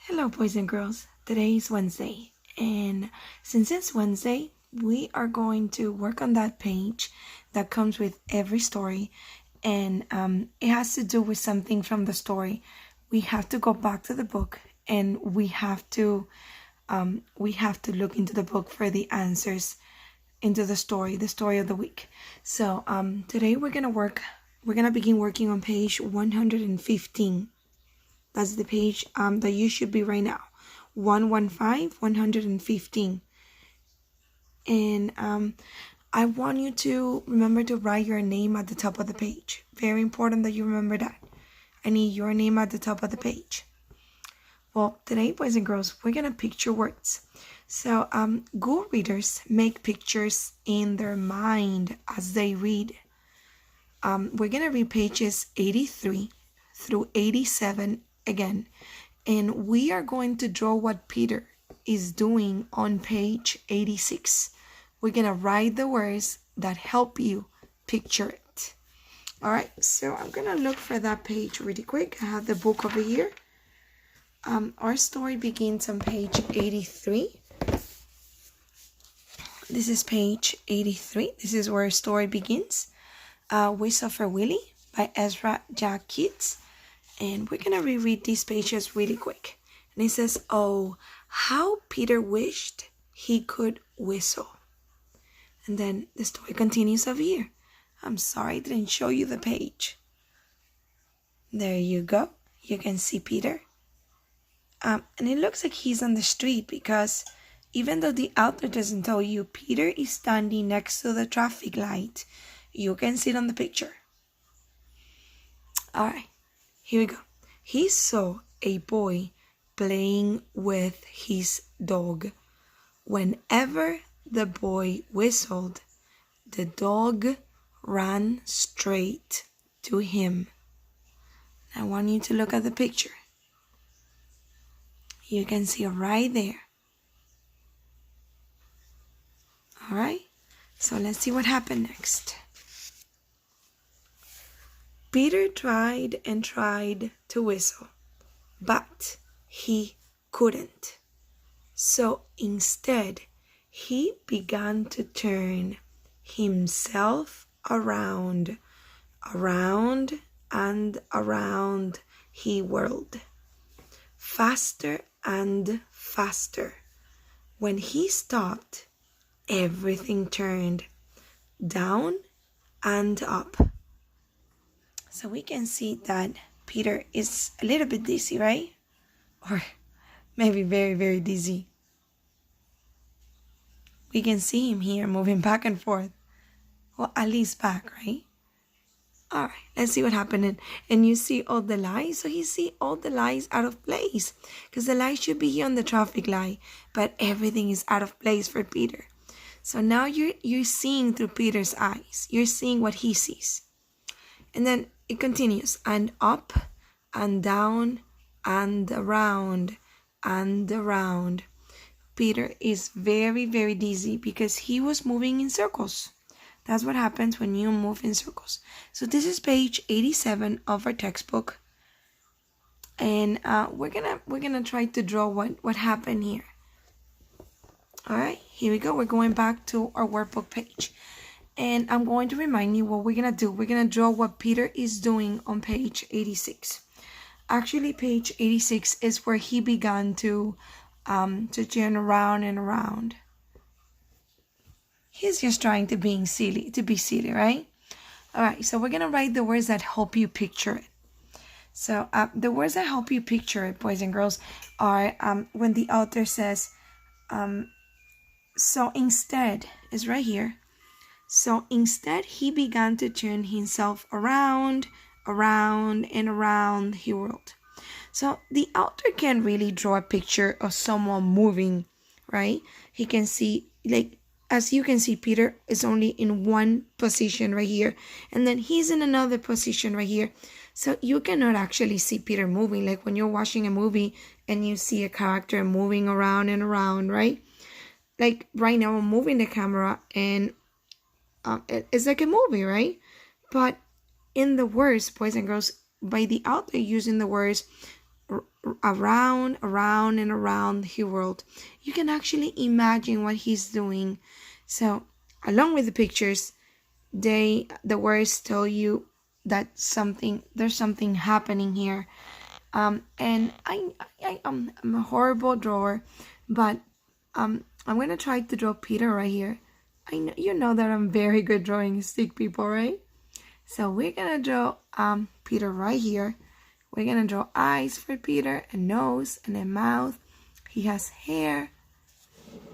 Hello, boys and girls. Today is Wednesday, and since it's Wednesday, we are going to work on that page that comes with every story, and it has to do with something from the story. We have to go back to the book, and we have to look into the book for the answers into the story of the week. So today we're gonna begin working on page 115. That's the page that you should be right now. 115, 115. And I want you to remember to write your name at the top of the page. Very important that you remember that. I need your name at the top of the page. Well, today, boys and girls, we're going to picture words. So, good readers make pictures in their mind as they read. We're going to read pages 83 through 87 again, and we are going to draw what Peter is doing on page 86. We're gonna write the words that help you picture it. All right, so I'm gonna look for that page really quick. I have the book over here. Our story begins on page 83. This is page 83. This is where our story begins. Whistle for Willie by Ezra Jack Keats. And we're going to reread these pages really quick. And it says, "Oh, how Peter wished he could whistle." And then the story continues over here. I'm sorry I didn't show you the page. There you go. You can see Peter. And it looks like he's on the street because even though the author doesn't tell you, Peter is standing next to the traffic light. You can see it on the picture. All right. Here we go. He saw a boy playing with his dog. Whenever the boy whistled, the dog ran straight to him. I want you to look at the picture. You can see right there. All right, so let's see what happened next. Peter tried and tried to whistle, but he couldn't. So instead, he began to turn himself around and around he whirled, faster and faster. When he stopped, everything turned down and up. So we can see that Peter is a little bit dizzy, right? Or maybe very, very dizzy. We can see him here moving back and forth. Well, at least back, right? All right, let's see what happened. And you see all the lights. So you see all the lights out of place. Because the light should be here on the traffic light. But everything is out of place for Peter. So now you're seeing through Peter's eyes. You're seeing what he sees. And then it continues, and up and down and around and around. Peter is very, very dizzy because he was moving in circles. That's what happens when you move in circles. So this is page 87 of our textbook. And we're gonna try to draw what happened here. All right, here we go. We're going back to our workbook page. And I'm going to remind you what we're going to do. We're going to draw what Peter is doing on page 86. Actually, page 86 is where he began to turn around and around. He's just trying to be silly, right? All right, so we're going to write the words that help you picture it. So the words that help you picture it, boys and girls, are when the author says, so instead, is right here. So instead, he began to turn himself around and around he whirled. So the author can really draw a picture of someone moving, right? He can see, like, as you can see, Peter is only in one position right here. And then he's in another position right here. So you cannot actually see Peter moving. Like when you're watching a movie and you see a character moving around and around, right? Like right now, I'm moving the camera and it's like a movie, right? But in the words, boys and girls, by the author using the words around, around, and around he whirled. You can actually imagine what he's doing. So, along with the pictures, the words tell you that there's something happening here. And I'm a horrible drawer, but I'm gonna try to draw Peter right here. I know you know that I'm very good drawing stick people, right? So we're gonna draw Peter right here. We're gonna draw eyes for Peter, a nose, and a mouth. He has hair,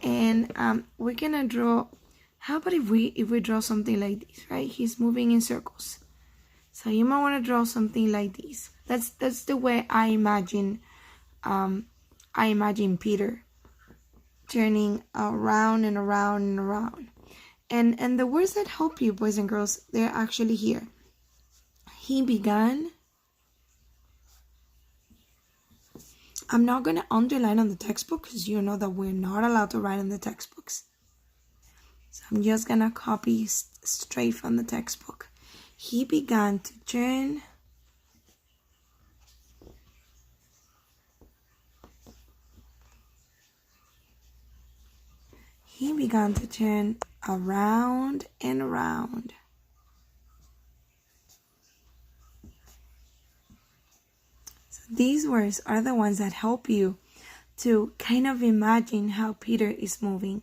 and we're gonna draw. How about if we draw something like this, right? He's moving in circles. So you might want to draw something like this. That's the way I imagine Peter turning around and around and around. And the words that help you, boys and girls, they're actually here. He began. I'm not going to underline on the textbook because you know that we're not allowed to write in the textbooks. So I'm just going to copy straight from the textbook. He began to turn. He began to turn around and around. So these words are the ones that help you to kind of imagine how Peter is moving.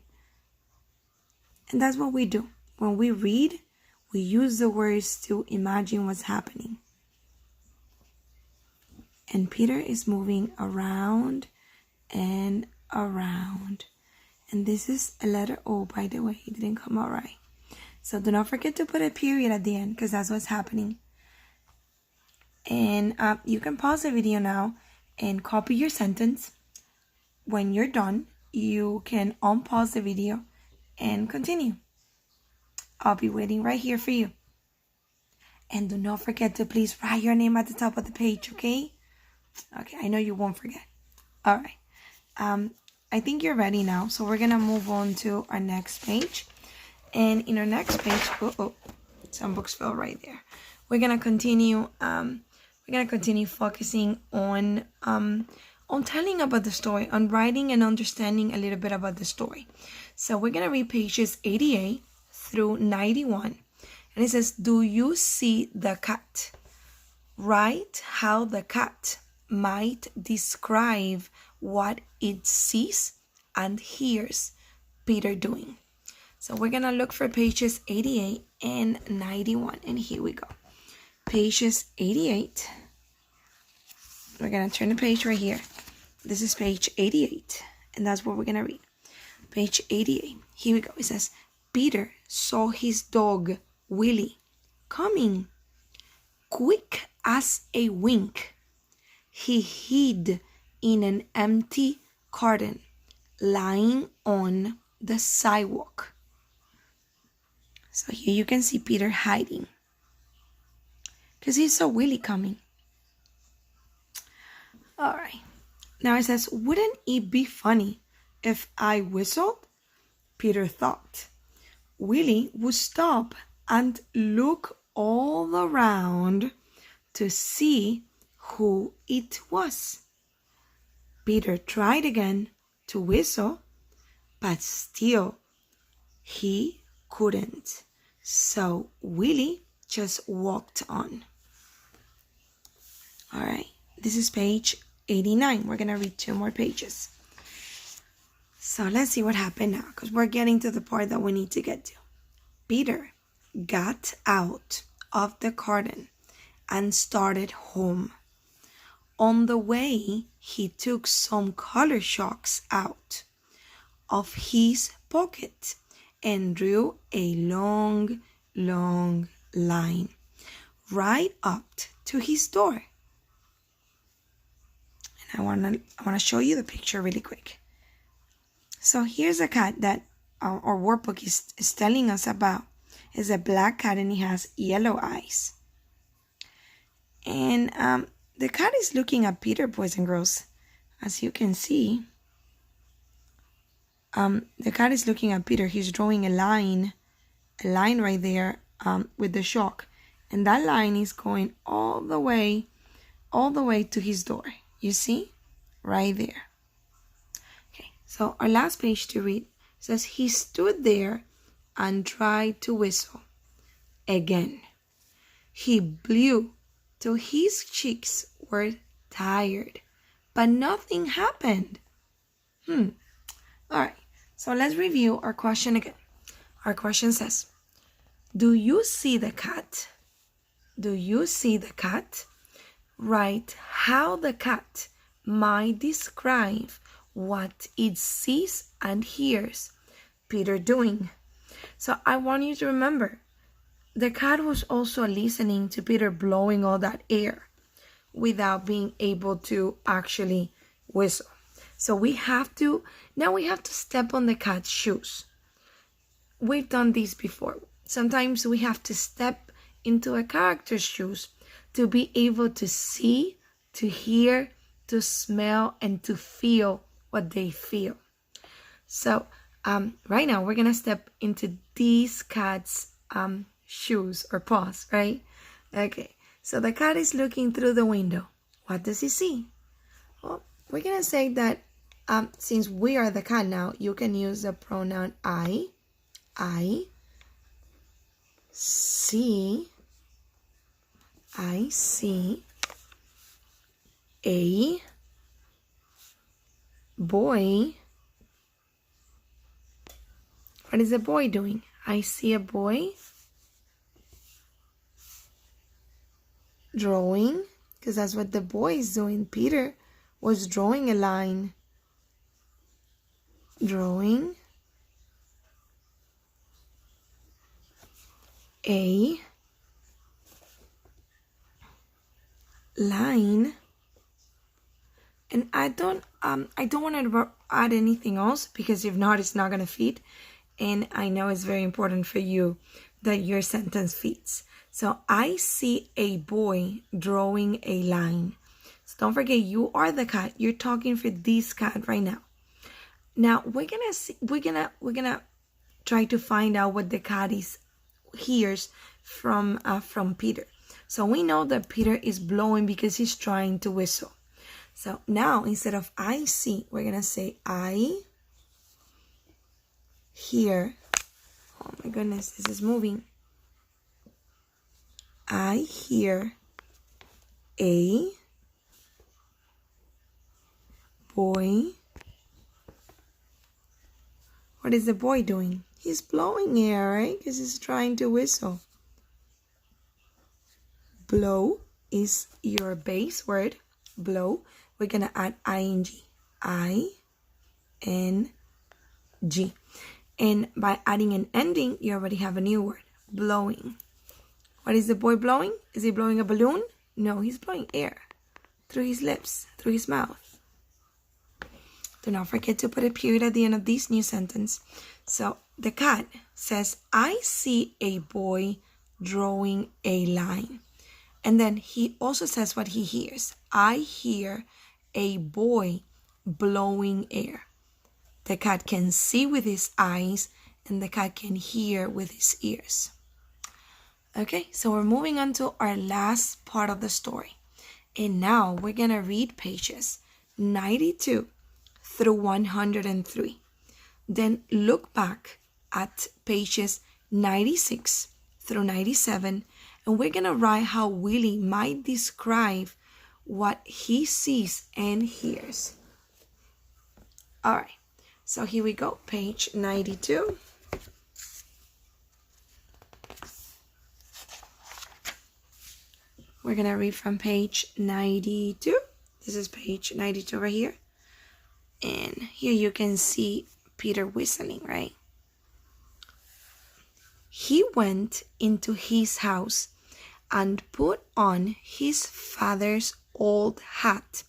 And that's what we do. When we read, we use the words to imagine what's happening. And Peter is moving around and around. And this is a letter O, by the way. It didn't come out right. So do not forget to put a period at the end because that's what's happening. And you can pause the video now and copy your sentence. When you're done, you can unpause the video and continue. I'll be waiting right here for you. And do not forget to please write your name at the top of the page, okay? Okay, I know you won't forget. All right. I think you're ready now. So we're going to move on to our next page. And in our next page, some books fell right there. We're going to continue focusing on telling about the story, on writing and understanding a little bit about the story. So we're going to read pages 88 through 91. And it says, do you see the cat? Write how the cat might describe what it sees and hears Peter doing. So we're going to look for pages 88 and 91. And here we go. Pages 88. We're going to turn the page right here. This is page 88. And that's what we're going to read. Page 88. Here we go. It says, Peter saw his dog, Willie, coming. Quick as a wink, he hid in an empty carton lying on the sidewalk. So here you can see Peter hiding because he saw Willie coming. All right. Now it says, wouldn't it be funny if I whistled? Peter thought. Willie would stop and look all around to see who it was. Peter tried again to whistle, but still he couldn't. So Willie just walked on. All right, this is page 89. We're going to read 2 more pages. So let's see what happened now, because we're getting to the part that we need to get to. Peter got out of the carton and started home. On the way, he took some color shocks out of his pocket and drew a long, long line right up to his door. And I want to show you the picture really quick. So here's a cat that our workbook is telling us about. It's a black cat and it has yellow eyes. And the cat is looking at Peter, boys and girls. As you can see, the cat is looking at Peter. He's drawing a line right there with the chalk. And that line is going all the way to his door. You see? right there. Okay, so our last page to read says he stood there and tried to whistle again. He blew till his cheeks were tired, but nothing happened. All right, so let's review our question again. Our question says, do you see the cat? Do you see the cat? Write how the cat might describe what it sees and hears Peter doing. So I want you to remember, the cat was also listening to Peter blowing all that air without being able to actually whistle. So now we have to step on the cat's shoes. We've done this before. Sometimes we have to step into a character's shoes to be able to see, to hear, to smell, and to feel what they feel. So right now we're gonna step into these cat's shoes or paws, right? Okay, so the cat is looking through the window. What does he see? Well, we're gonna say that since we are the cat now, you can use the pronoun I see a boy. What is the boy doing? I see a boy drawing, because that's what the boy is doing. Peter was drawing a line. Drawing a line. And I don't want to add anything else, because if not, it's not going to fit. And I know it's very important for you that your sentence fits. So I see a boy drawing a line. So don't forget, you are the cat. You're talking for this cat right now. Now we're gonna try to find out what the cat hears from Peter. So we know that Peter is blowing because he's trying to whistle. So now instead of I see, we're gonna say I hear. Oh my goodness, this is moving. I hear a boy. What is the boy doing? He's blowing air, right? Because he's trying to whistle. Blow is your base word. Blow. We're going to add ing. I-N-G. And by adding an ending, you already have a new word. Blowing. What is the boy blowing? Is he blowing a balloon? No, he's blowing air through his lips, through his mouth. Do not forget to put a period at the end of this new sentence. So the cat says, I see a boy drawing a line. And then he also says what he hears. I hear a boy blowing air. The cat can see with his eyes, and the cat can hear with his ears. Okay, so we're moving on to our last part of the story. And now we're going to read pages 92 through 103. Then look back at pages 96 through 97, and we're going to write how Willie might describe what he sees and hears. All right, so here we go, page 92. We're going to read from page 92. This is page 92 right here. And here you can see Peter whistling, right? He went into his house and put on his father's old hat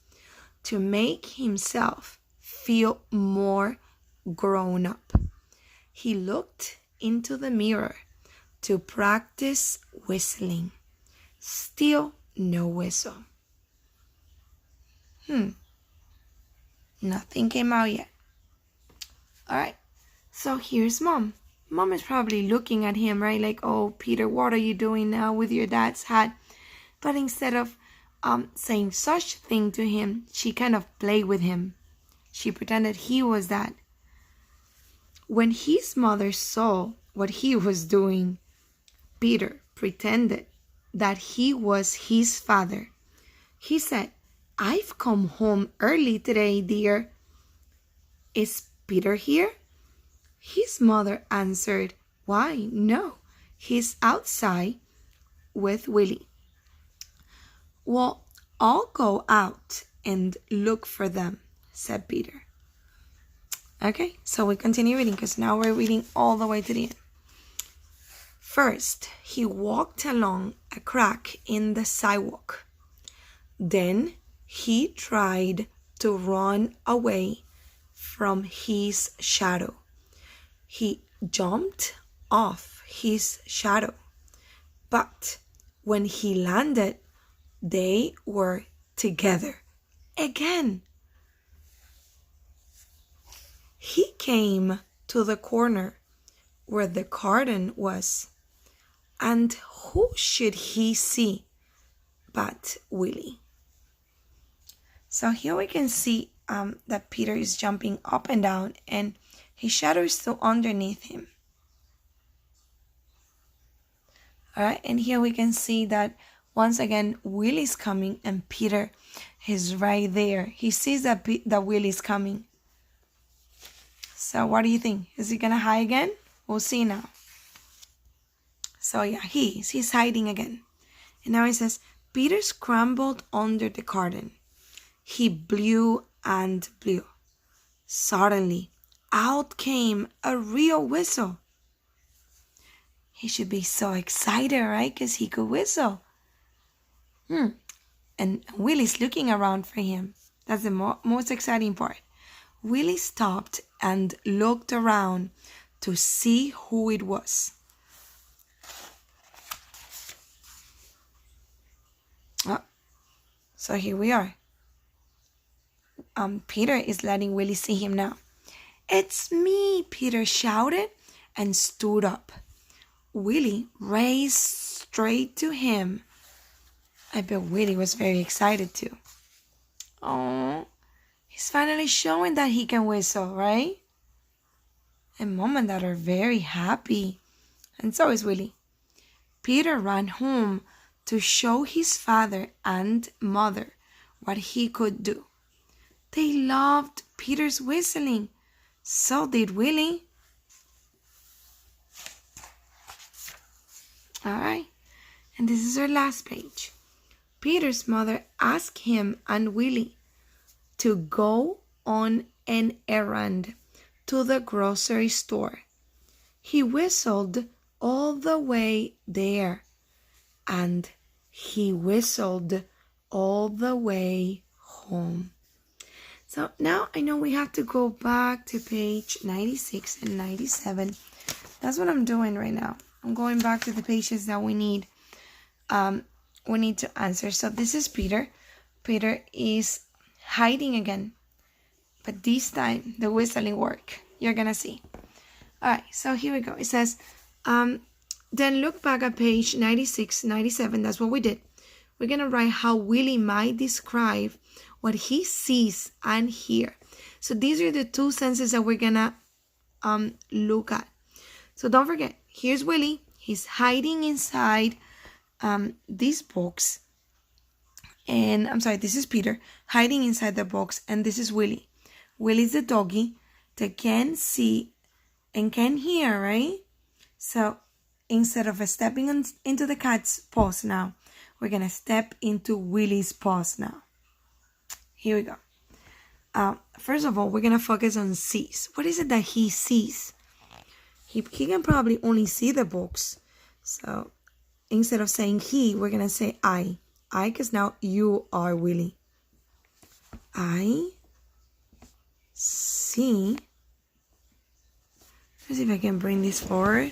to make himself feel more grown up. He looked into the mirror to practice whistling. Still no whistle. Nothing came out yet. All right, so here's Mom. Mom is probably looking at him, right? Like, oh, Peter, what are you doing now with your dad's hat? But instead of saying such thing to him, she kind of played with him. She pretended he was that. When his mother saw what he was doing, Peter pretended that he was his father. He said, "I've come home early today, dear. Is Peter here?" His mother answered, "Why, no, he's outside with Willie." "Well, I'll go out and look for them," said Peter. Okay, so we continue reading because now we're reading all the way to the end. First, he walked along a crack in the sidewalk. Then he tried to run away from his shadow. He jumped off his shadow. But when he landed, they were together again. He came to the corner where the garden was, and who should he see but Willie? So here we can see that Peter is jumping up and down, and his shadow is still underneath him. All right, and here we can see that once again Willie's coming, and Peter is right there. He sees that Willie's coming. So what do you think? Is he gonna hide again? We'll see now. So yeah, he's hiding again. And now he says, Peter scrambled under the garden. He blew and blew. Suddenly, out came a real whistle. He should be so excited, right? Because he could whistle. And Willie's looking around for him. That's the most exciting part. Willie stopped and looked around to see who it was. Oh, so here we are. Peter is letting Willie see him now. "It's me," Peter shouted and stood up. Willie raced straight to him. I bet Willie was very excited too. Oh, he's finally showing that he can whistle, right? And Mom and Dad are very happy. And so is Willie. Peter ran home to show his father and mother what he could do. They loved Peter's whistling. So did Willie. All right. And this is our last page. Peter's mother asked him and Willie to go on an errand to the grocery store. He whistled all the way there, and he whistled all the way home. So now I know we have to go back to page 96 and 97. That's what I'm doing right now. I'm going back to the pages that we need to answer. So this is Peter. Peter is hiding again, but this time the whistling work. You're gonna see. All right, so here we go. It says, then look back at page 96, 97. That's what we did. We're gonna write how Willie might describe what he sees and hear. So these are the two senses that we're gonna look at. So don't forget, here's Willie. He's hiding inside this box. And I'm sorry, this is Peter hiding inside the box, and this is Willie. Willie's the doggy that can see and can hear, right? So instead of stepping into the cat's paws now, we're gonna step into Willie's paws now. Here we go. First of all, we're gonna focus on sees. What is it that he sees? He can probably only see the box. So instead of saying he, we're gonna say I, because now you are Willie. I see. Let's see if I can bring this forward.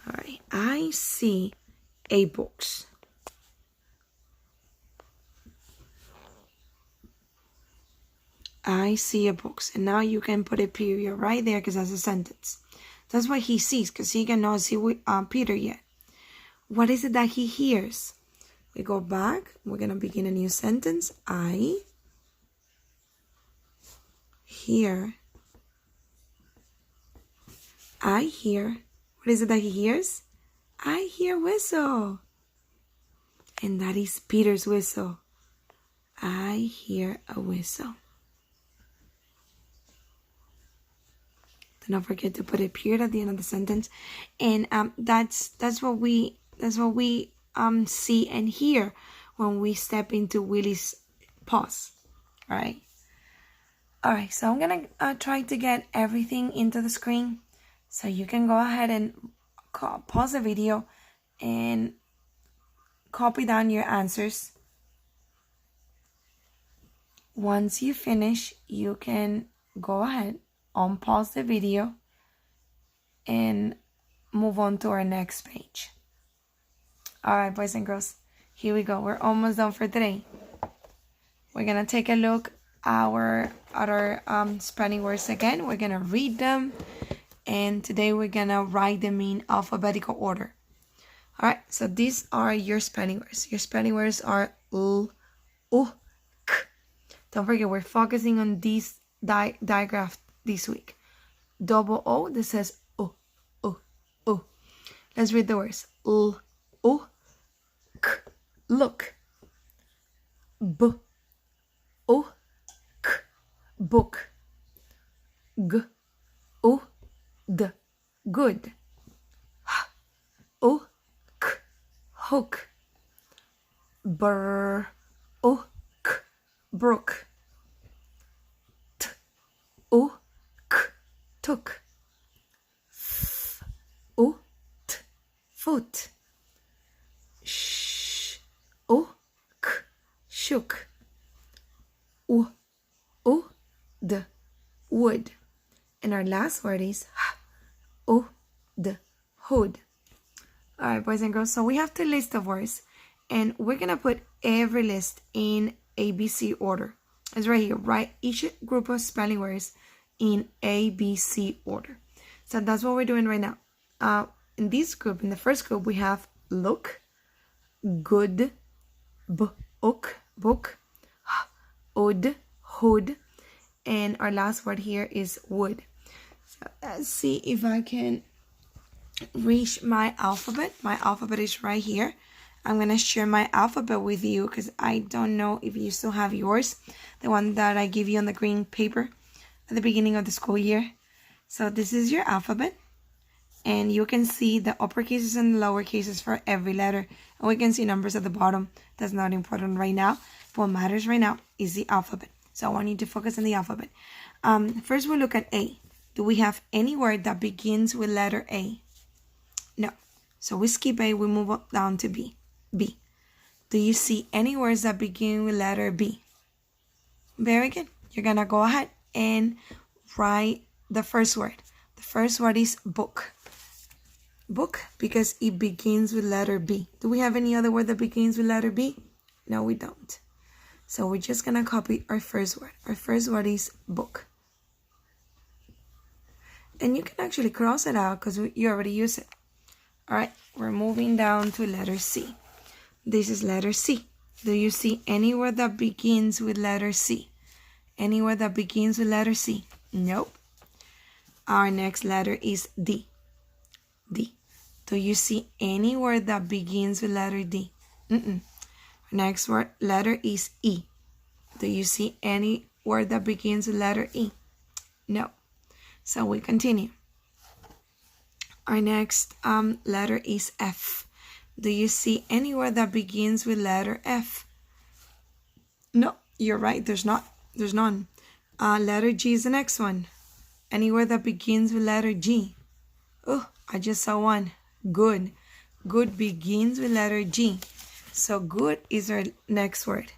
All right, I see a box. I see a box. And now you can put a period right there because that's a sentence. That's what he sees, because he cannot see Peter yet. What is it that he hears? We go back. We're going to begin a new sentence. I hear. I hear. What is it that he hears? I hear whistle. And that is Peter's whistle. I hear a whistle. Do not forget to put a period at the end of the sentence. And that's what we see and hear when we step into Willie's pause. All right. All right. So I'm gonna try to get everything into the screen, so you can go ahead and pause the video and copy down your answers. Once you finish, you can go ahead, unpause the video, and move on to our next page. All right, boys and girls, here we go. We're almost done for today. We're going to take a look at our spelling words again. We're going to read them, and today we're going to write them in alphabetical order. All right, so these are your spelling words. Your spelling words are l, u, k. Don't forget, we're focusing on these digraph this week. Double O, this says u, u, u. Let's read the words. L, u, k, look. B, u, k, book. G, u, d, good. H, u, k, hook. Brr, u, k, brook. T, u, k, took. F, u, t, foot. Sh, u, k, shook. U, d, wood. And our last word is h, u, d, hood. All right, boys and girls, so we have the list of words, and we're going to put every list in ABC order. It's right here. Write each group of spelling words in ABC order. So that's what we're doing right now. In this group, in the first group, we have look, good, book, wood, hood, and our last word here is wood. So let's see if I can reach my alphabet. My alphabet is right here. I'm going to share my alphabet with you because I don't know if you still have yours, the one that I give you on the green paper at the beginning of the school year. So this is your alphabet, and you can see the upper cases and the lower cases for every letter, and we can see numbers at the bottom. That's not important right now. What matters right now is the alphabet. So I want you to focus on the alphabet. First, we'll look at A. Do we have any word that begins with letter A? No. So we skip A, we move up down to B. B. Do you see any words that begin with letter B? Very good. You're going to go ahead and write the first word. The first word is book. Book, because it begins with letter B. Do we have any other word that begins with letter B? No, we don't. So we're just going to copy our first word. Our first word is book. And you can actually cross it out because you already use it. All right, we're moving down to letter C. This is letter C. Do you see any word that begins with letter C? Any word that begins with letter C? Nope. Our next letter is D. D. Do you see any word that begins with letter D? Next word, letter is E. Do you see any word that begins with letter E? No. So we continue. Our next letter is F. Do you see any word that begins with letter F? No, you're right. There's none. Letter G is the next one. Any word that begins with letter G? Oh, I just saw one. Good. Good begins with letter G. So good is our next word.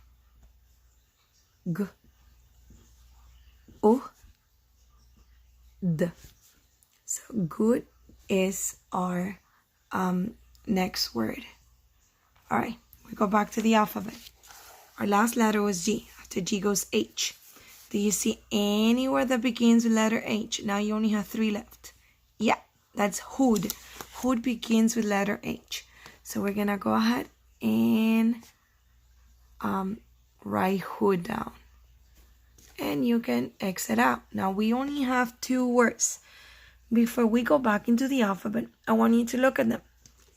G. O. D. So good is our next word. All right, we go back to the alphabet. Our last letter was G. After G goes H. Do you see any word that begins with letter H? Now you only have 3 left. Yeah, that's hood. Hood begins with letter H. So we're gonna go ahead and write who down. And you can exit out. Now we only have 2 words. Before we go back into the alphabet, I want you to look at them.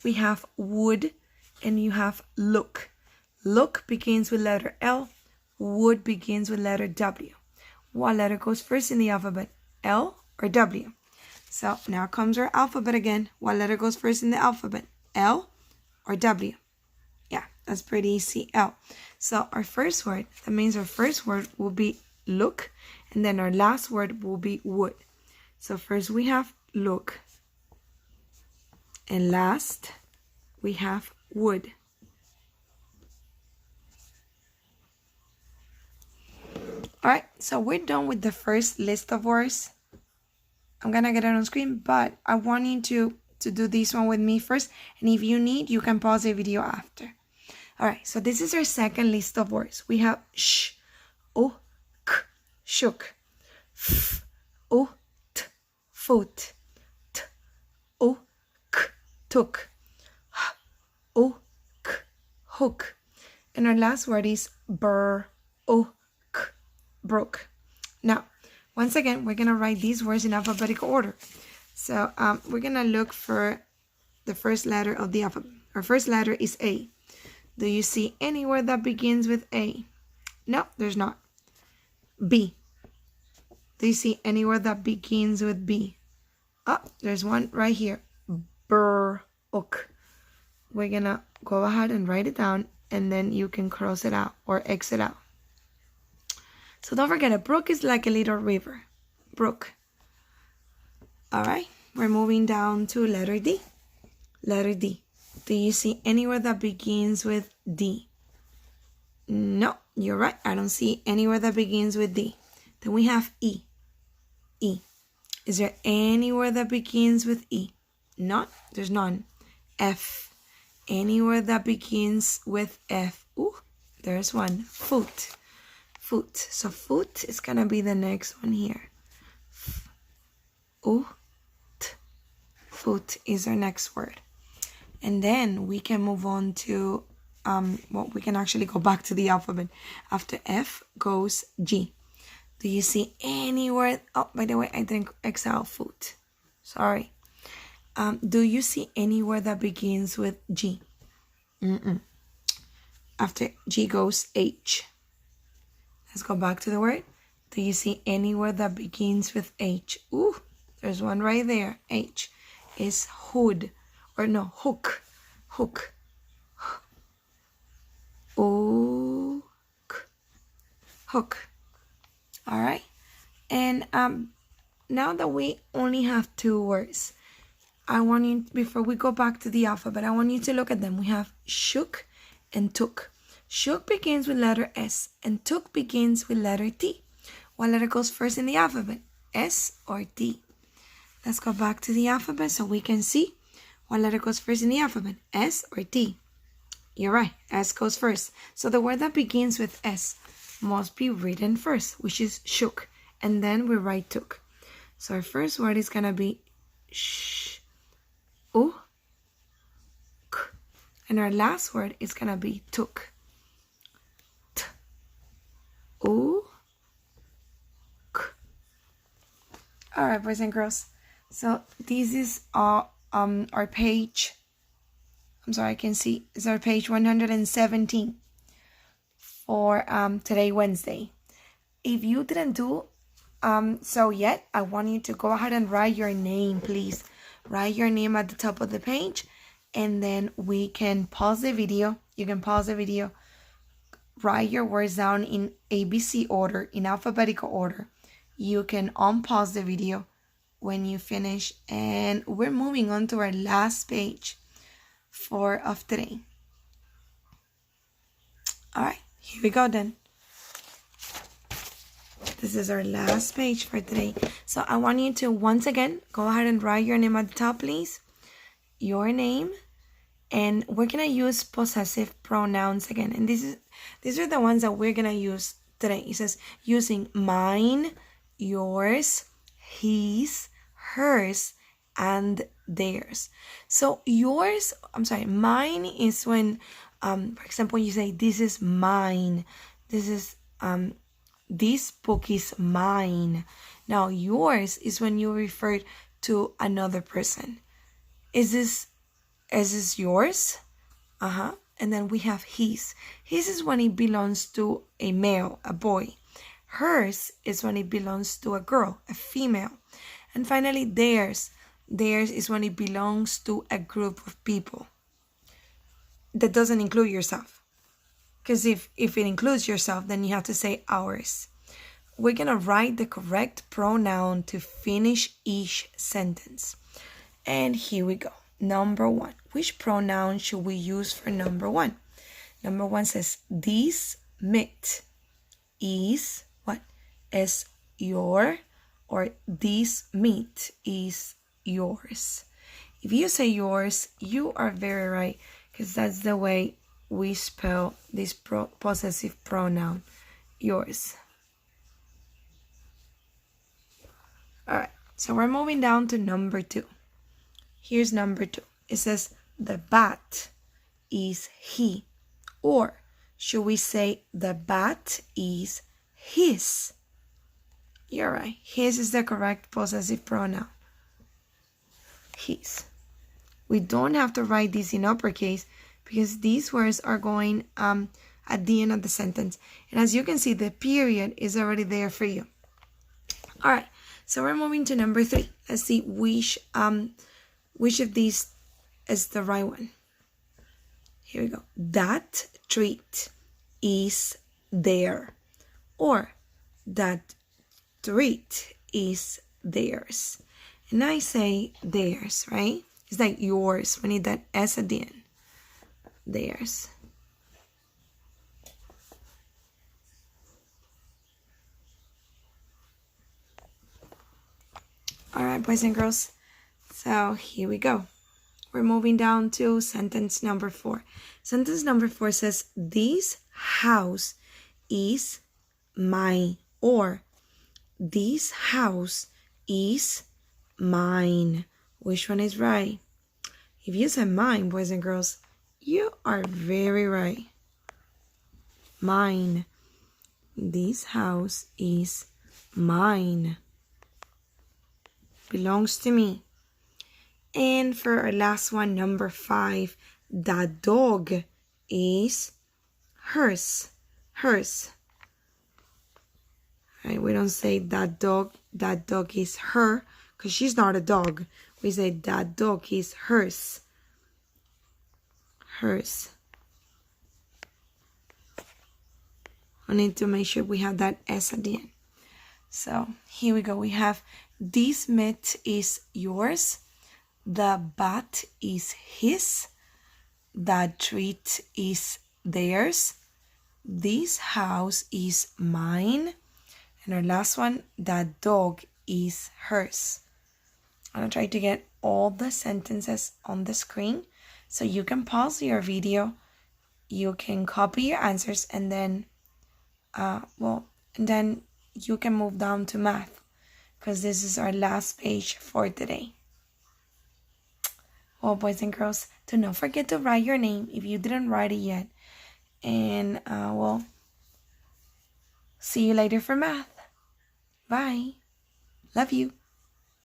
We have wood and you have look. Look begins with letter L. Wood begins with letter W. What letter goes first in the alphabet? L or W? So now comes our alphabet again. What letter goes first in the alphabet? L or W? Yeah, that's pretty easy. L. So our first word, that means our first word will be look, and then our last word will be wood. So first we have look, and last we have wood. Alright, so we're done with the first list of words. I'm gonna get it on screen, but I want you to do this one with me first, and if you need, you can pause the video after. Alright, so this is our second list of words. We have sh, o, k, shook, f, o, t, foot, t, o, k, took, h, o, k, hook. And our last word is br, o, k, broke. Now, once again, we're gonna write these words in alphabetical order. So we're gonna look for the first letter of the alphabet. Our first letter is A. Do you see any word that begins with A? No, there's not. B. Do you see any word that begins with B? Oh, there's one right here. Ook. We're gonna go ahead and write it down, and then you can cross it out or exit out. So don't forget, a brook is like a little river. Brook. All right, we're moving down to letter D. Letter D. Do you see anywhere that begins with D? No, you're right. I don't see anywhere that begins with D. Then we have E. E. Is there anywhere that begins with E? No, there's none. F. Anywhere that begins with F? Ooh, there's one. Foot. Foot. So foot is going to be the next one here. F. Ooh. T. Foot is our next word. And then we can move on to, we can actually go back to the alphabet. After F goes G. Do you see any word? Oh, by the way, I didn't exile foot. Sorry. Do you see any word that begins with G? After G goes H. Let's go back to the word. Do you see any word that begins with H? Ooh, there's one right there. H is hood. Or no, hook. Hook. Hook. Hook. All right. And now that we only have 2 words, I want you, before we go back to the alphabet, I want you to look at them. We have shook and took. Shook begins with letter S, and took begins with letter T. What letter goes first in the alphabet? S or T? Let's go back to the alphabet so we can see what letter goes first in the alphabet, S or T? You're right, S goes first. So the word that begins with S must be written first, which is shook, and then we write took. So our first word is gonna be sh, o, k, and our last word is gonna be took. T, o, k. All right, boys and girls. So this is our page. I'm sorry, I can see it's our page 117 for today, Wednesday. If you didn't do so yet, I want you to go ahead and write your name, please. Write your name at the top of the page, and then we can pause the video. You can pause the video, write your words down in ABC order, in alphabetical order. You can unpause the video when you finish, and we're moving on to our last page of today. All right, here we go then. This is our last page for today. So I want you to once again go ahead and write your name at the top, please. Your name, and we're gonna use possessive pronouns again. And these are the ones that we're gonna use today. It says using mine, yours, his, hers, and theirs. So mine is when For example, you say, this is mine. This book is mine. Now, yours is when you refer to another person. Is this yours? And then we have his. His is when it belongs to a male, a boy. Hers is when it belongs to a girl, a female. And finally, theirs. Theirs is when it belongs to a group of people. That doesn't include yourself. Because if it includes yourself, then you have to say ours. We're going to write the correct pronoun to finish each sentence. And here we go. Number 1. Which pronoun should we use for number 1? Number 1 says, this meat is what? Is your, or this meat is yours. If you say yours, you are very right, because that's the way we spell this possessive pronoun, yours. Alright, so we're moving down to number 2. Here's number 2. It says, the bat is he. Or should we say, the bat is his? You're right. His is the correct possessive pronoun. His. We don't have to write this in uppercase because these words are going at the end of the sentence. And as you can see, the period is already there for you. Alright, so we're moving to number 3. Let's see which of these is the right one. Here we go. That treat is there. Or that treat is theirs. And I say theirs, right? It's like yours. We need that S at the end. Theirs. Alright, boys and girls. So here we go. We're moving down to sentence number 4. Sentence number 4 says, this house is mine. Or this house is mine. Which one is right? If you say mine, boys and girls, you are very right. Mine. This house is mine. Belongs to me. And for our last one, number 5, that dog is hers. Hers. Right? We don't say that dog is her, because she's not a dog. We say that dog is hers. Hers. I need to make sure we have that S at the end. So here we go. We have, this meat is yours. The bat is his. That treat is theirs. This house is mine. And our last one, that dog is hers. I'm going to try to get all the sentences on the screen so you can pause your video. You can copy your answers and then, you can move down to math, because this is our last page for today. Well, boys and girls, do not forget to write your name if you didn't write it yet. And, see you later for math. Bye. Love you.